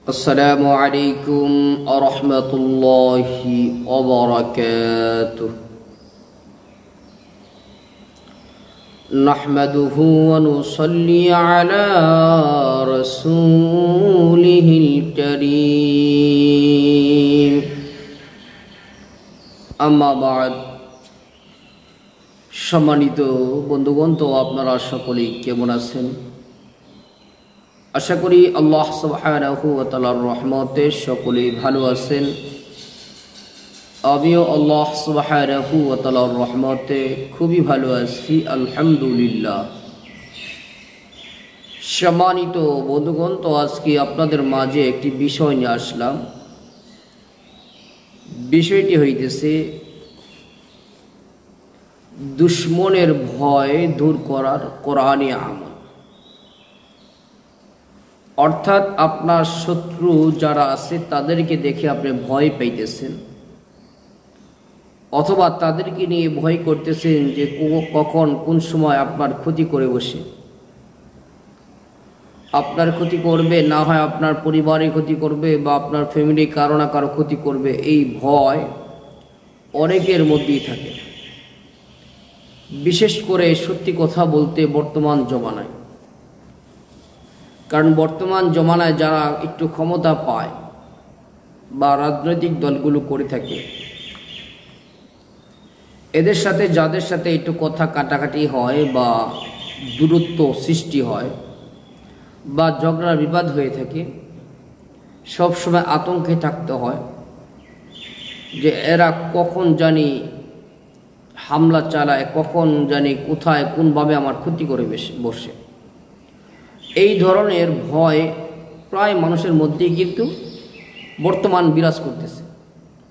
السلام عليكم ورحمة الله وبركاته. نحمده ونصلي على رسوله الكريم. أما بعد, সম্মানিত বন্ধুগণ, তো আপনারা সকলেই কেমন আছেন? আশা করি আল্লাহ সুবহানাহু ওয়া তাআলার রহমতে সকলেই ভালো আছেন। আমিও আল্লাহ সুবহানাহু ওয়া তাআলার রহমতে খুবই ভালো আছি, আলহামদুলিল্লাহ। সম্মানিত বন্ধুগণ, তো আজকে আপনাদের মাঝে একটি বিষয় নিয়ে আসলাম। বিষয়টি হইতেছে দুশ্মনের ভয় দূর করার কোরআনী আমল। অর্থাৎ আপনার শত্রু যারা আছে তাদেরকে দেখে আপনি ভয় পাইতেছেন, অথবা তাদেরকে নিয়ে ভয় করতেছেন যে কখন কোন সময় আপনার ক্ষতি করে বসে, আপনার ক্ষতি করবে, না হয় আপনার পরিবারের ক্ষতি করবে বা আপনার ফ্যামিলি কারো না কারো ক্ষতি করবে। এই ভয় অনেকের মধ্যেই থাকে, বিশেষ করে সত্যি কথা বলতে বর্তমান জমানায়। কারণ বর্তমান জমানায় যারা একটু ক্ষমতা পায় বা রাজনৈতিক দলগুলো করে থাকে, এদের সাথে যাদের সাথে একটু কথা কাটাকাটি হয় বা দূরত্ব সৃষ্টি হয় বা ঝগড়া বিবাদ হয়ে থাকে, সবসময় আতঙ্কে থাকতে হয় যে এরা কখন জানি হামলা চালায়, কখন জানি কোথায় কোনভাবে আমার ক্ষতি করে বসে। এই ধরনের ভয় প্রায় মানুষের মধ্যেই কিন্তু বর্তমান বিরাজ করতেছে।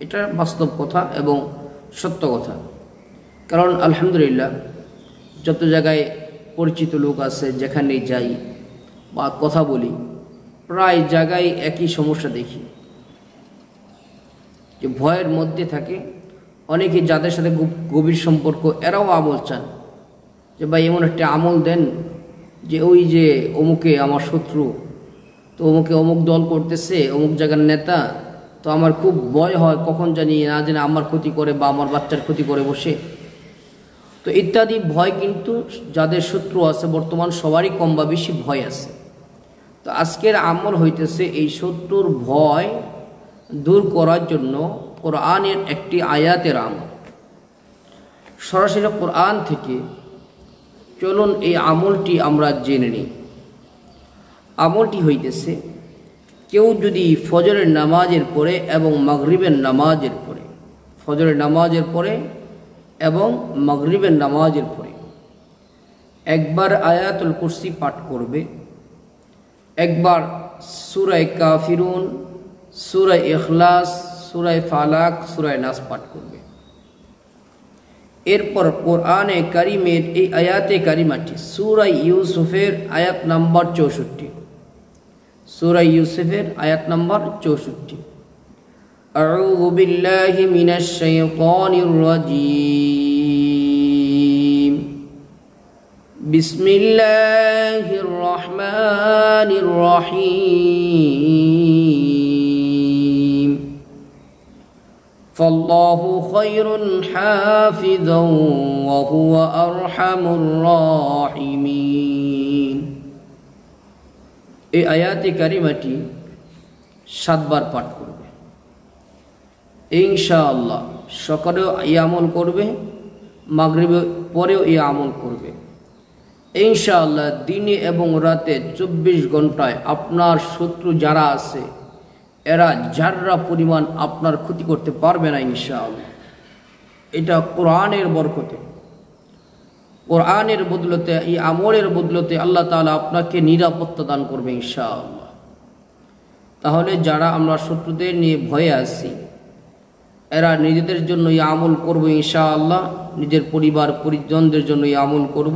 এটা বাস্তব কথা এবং সত্য কথা। কারণ আলহামদুলিল্লাহ, যত জায়গায় পরিচিত লোক আছে, যেখানেই যাই বা কথা বলি, প্রায় জায়গায় একই সমস্যা দেখি যে ভয়ের মধ্যে থাকে। অনেকে যাদের সাথে গভীর সম্পর্ক, এরাও আমল চান যে ভাই এমন একটা আমল দেন যে ওই যে অমুকে আমার শত্রু, তো অমুকে অমুক দল করতেছে, অমুক জায়গার নেতা, তো আমার খুব ভয় হয় কখন জানি না জানি আমার ক্ষতি করে বা আমার বাচ্চার ক্ষতি করে বসে। তো ইত্যাদি ভয় কিন্তু যাদের শত্রু আছে বর্তমান সবারই কম বা বেশি ভয় আছে। তো আজকের আমল হইতেছে এই শত্রুর ভয় দূর করার জন্য কোরআনের একটি আয়াতের আমল। সরাসরি কোরআন থেকে চলুন এই আমলটি আমরা জেনে নিই। আমলটি হইতেছে, কেউ যদি ফজরের নামাজের পরে এবং মাগরিবের নামাজের পরে, ফজরের নামাজের পরে এবং মাগরিবের নামাজের পরে একবার আয়াতুল কুরসি পাঠ করবে, একবার সূরা কাফিরুন, সূরা ইখলাস, সূরা ফালাক, সূরা নাস পাঠ করবে। এরপর কোরআনে কারিমের এই আয়াতে কারিমাটি সূরা ইউসুফের আয়াত নাম্বার 64, সূরা ইউসুফের আয়াত নাম্বার 64। আউযু বিল্লাহি মিনাশ শাইতানির রাজীম। বিসমিল্লাহির রহমানির রহিম। ফাল্লাহু খায়রুন হাফিযান ওয়া হুয়া আরহামুর রাহিমিন। এই আয়াতে কারিমাটি 7 বার পাঠ করবে ইনশাআল্লাহ। সকালেও এই আমল করবে, মাগরিবের পরেও এই আমল করবে ইনশাআল্লাহ। দিনে এবং রাতে 24 ঘন্টায় আপনার শত্রু যারা আছে এরা যাররা পরিমাণ আপনার ক্ষতি করতে পারবে না ইনশাআল্লাহ। এটা কোরআনের বরকতে, কোরআনের বদলতে, এই আমলের বদলতে আল্লাহ তাআলা আপনাকে নিরাপত্তা দান করবে ইনশাআল্লাহ। তাহলে যারা আমরা শত্রুদের নিয়ে ভয়ে আছি, এরা নিজেদের জন্য এই আমল করব ইনশাআল্লাহ, নিজের পরিবার পরিজনদের জন্য এই আমল করব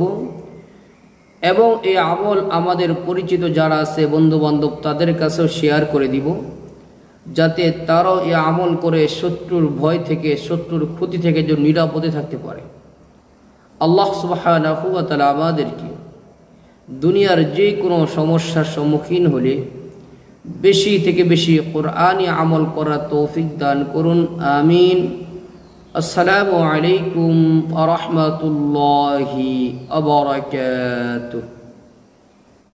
এবং এই আমল আমাদের পরিচিত যারা আছে বন্ধু বান্ধব তাদের কাছেও শেয়ার করে দিব, যাতে তারাও এই আমল করে শত্রুর ভয় থেকে, শত্রুর ক্ষতি থেকে যেন নিরাপদে থাকতে পারে। আল্লাহ সুবহানাহু ওয়া তাআলা আমাদেরকে দুনিয়ার যে কোনো সমস্যার সম্মুখীন হলে বেশি থেকে বেশি কোরআনি আমল করার তৌফিক দান করুন, আমিন। আসসালামু আলাইকুম ওয়া রাহমাতুল্লাহি ওয়া বারাকাতুহু।